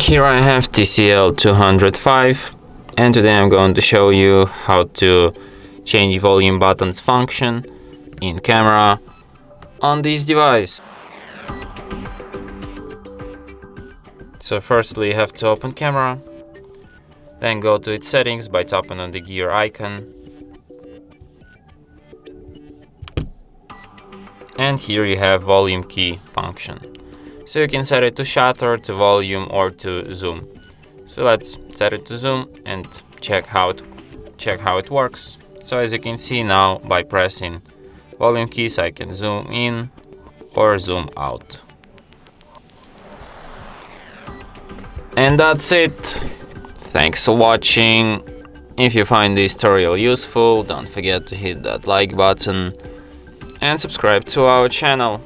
Here I have TCL 205, and today I'm going to show you how to change volume buttons function in camera on this device. So firstly you have to open camera, then go to its settings by tapping on the gear icon, and here you have volume key function. So you can set it to shutter, to volume, or to zoom. So let's set it to zoom and check how it works. So as you can see now, by pressing volume keys I can zoom in or zoom out. And that's it. Thanks for watching. If you find this tutorial useful, don't forget to hit that like button and subscribe to our channel.